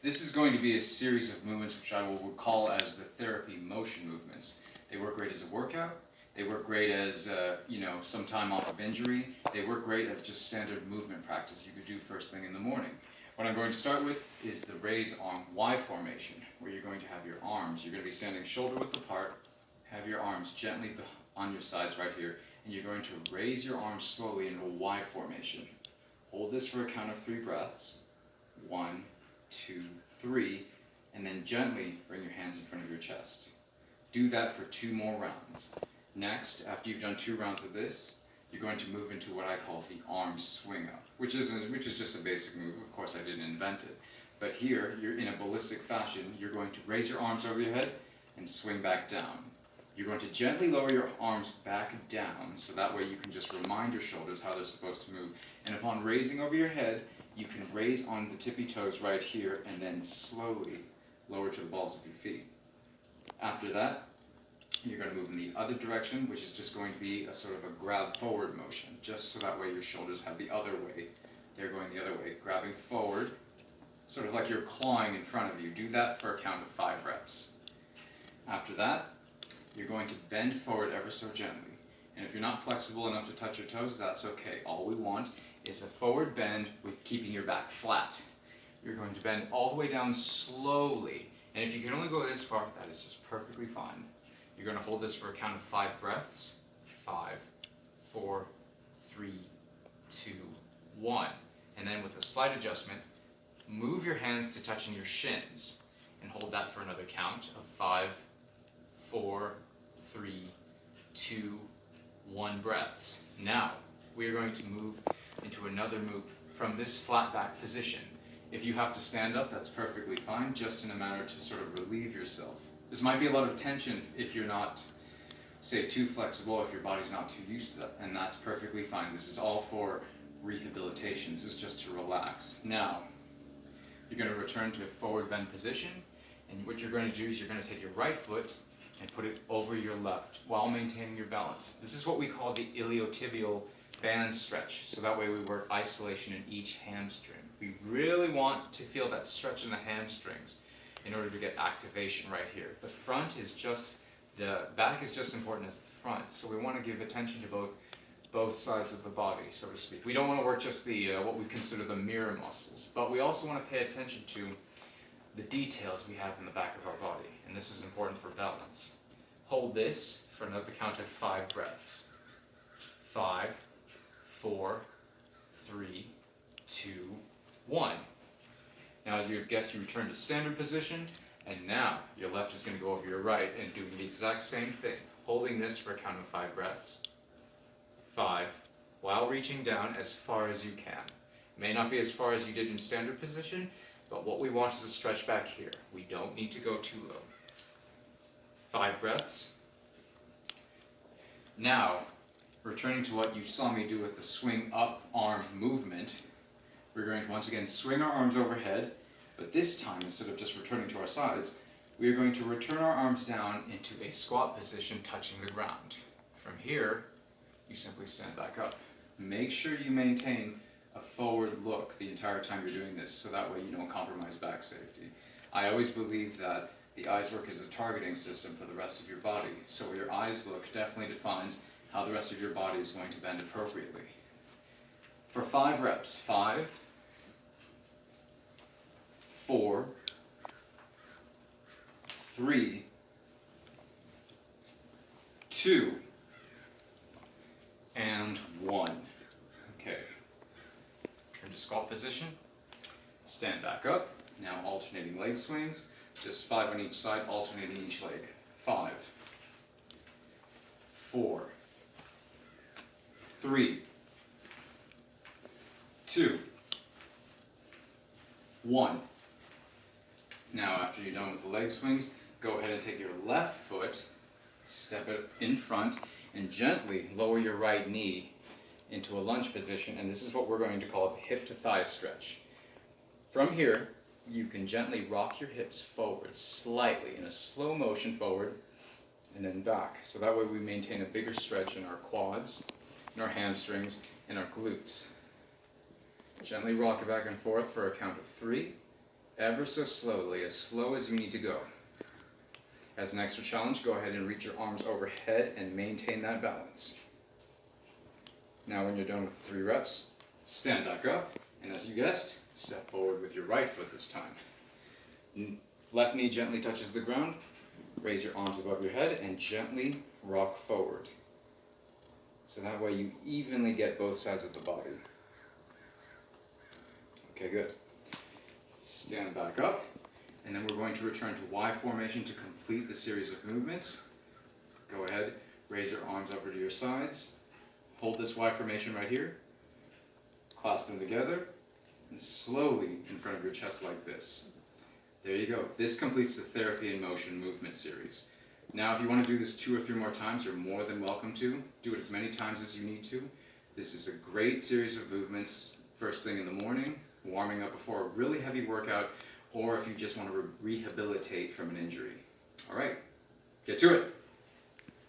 This is going to be a series of movements which I will call as the therapy motion movements. They work great as a workout. They work great as some time off of injury. They work great as just standard movement practice you could do first thing in the morning. What I'm going to start with is the raise arm Y formation, where you're going to have your arms. You're going to be standing shoulder width apart, have your arms gently on your sides right here, and you're going to raise your arms slowly into a Y formation. Hold this for a count of 3 breaths. 1, 2, 3, and then gently bring your hands in front of your chest. Do that for 2 more rounds. Next, after you've done 2 rounds of this, you're going to move into what I call the arm swing up, which is just a basic move. Of course, I didn't invent it. But here, you're in a ballistic fashion. You're going to raise your arms over your head and swing back down. You're going to gently lower your arms back down, so that way you can just remind your shoulders how they're supposed to move. And upon raising over your head, you can raise on the tippy toes right here and then slowly lower to the balls of your feet. After that, you're going to move in the other direction, which is just going to be a sort of a grab forward motion, just so that way your shoulders have the other way. They're going the other way, grabbing forward, sort of like you're clawing in front of you. Do that for a count of 5 reps. After that, you're going to bend forward ever so gently. And if you're not flexible enough to touch your toes, that's okay. All we want is a forward bend with keeping your back flat. You're going to bend all the way down slowly. And if you can only go this far, that is just perfectly fine. You're going to hold this for a count of 5 breaths. 5, 4, 3, 2, 1. And then with a slight adjustment, move your hands to touching your shins. And hold that for another count of 5, 4, 3, 2, 1 breaths. Now, we are going to move into another move from this flat back position. If you have to stand up, that's perfectly fine, just in a manner to sort of relieve yourself. This might be a lot of tension if you're not, say, too flexible, if your body's not too used to that, and that's perfectly fine. This is all for rehabilitation. This is just to relax. Now, you're going to return to a forward bend position, and what you're going to do is you're going to take your right foot and put it over your left while maintaining your balance. This is what we call the iliotibial band stretch, so that way we work isolation in each hamstring. We really want to feel that stretch in the hamstrings in order to get activation right here. The back is just important as the front, so we want to give attention to both sides of the body, so to speak. We don't want to work just the what we consider the mirror muscles, but we also want to pay attention to the details we have in the back of our body, and this is important for balance. Hold this for another count of 5 breaths. 5, 4, 3, 2, 1. Now, as you've guessed, you return to standard position, and now your left is going to go over your right and doing the exact same thing, holding this for a count of 5 breaths. 5, while reaching down as far as you can. May not be as far as you did in standard position, but what we want is a stretch back here. We don't need to go too low. 5 breaths. Now, returning to what you saw me do with the swing up arm movement, we're going to once again swing our arms overhead, but this time, instead of just returning to our sides, we are going to return our arms down into a squat position touching the ground. From here, you simply stand back up. Make sure you maintain a forward look the entire time you're doing this, so that way you don't compromise back safety. I always believe that the eyes work as a targeting system for the rest of your body, so where your eyes look definitely defines how the rest of your body is going to bend appropriately. For 5 reps, 5, 4, 3, 2, and 1. Okay. Turn to squat position. Stand back up. Now alternating leg swings. Just 5 on each side, alternating each leg. 5, 4, 3, 2, 1. Now, after you're done with the leg swings, go ahead and take your left foot, step it in front, and gently lower your right knee into a lunge position, and this is what we're going to call the hip to thigh stretch. From here, you can gently rock your hips forward slightly in a slow motion forward and then back. So that way we maintain a bigger stretch in our quads, in our hamstrings, and our glutes. Gently rock it back and forth for a count of 3, ever so slowly, as slow as you need to go. As an extra challenge, go ahead and reach your arms overhead and maintain that balance. Now when you're done with 3 reps, stand back up, and as you guessed, step forward with your right foot this time. Left knee gently touches the ground, raise your arms above your head, and gently rock forward. So that way you evenly get both sides of the body. Okay, good. Stand back up, and then we're going to return to Y formation to complete the series of movements. Go ahead, raise your arms over to your sides, hold this Y formation right here, clasp them together, and slowly in front of your chest like this. There you go. This completes the Therapy in Motion movement series. Now if you want to do this 2 or 3 more times, you're more than welcome to. Do it as many times as you need to. This is a great series of movements first thing in the morning, warming up before a really heavy workout, or if you just want to rehabilitate from an injury. All right, get to it.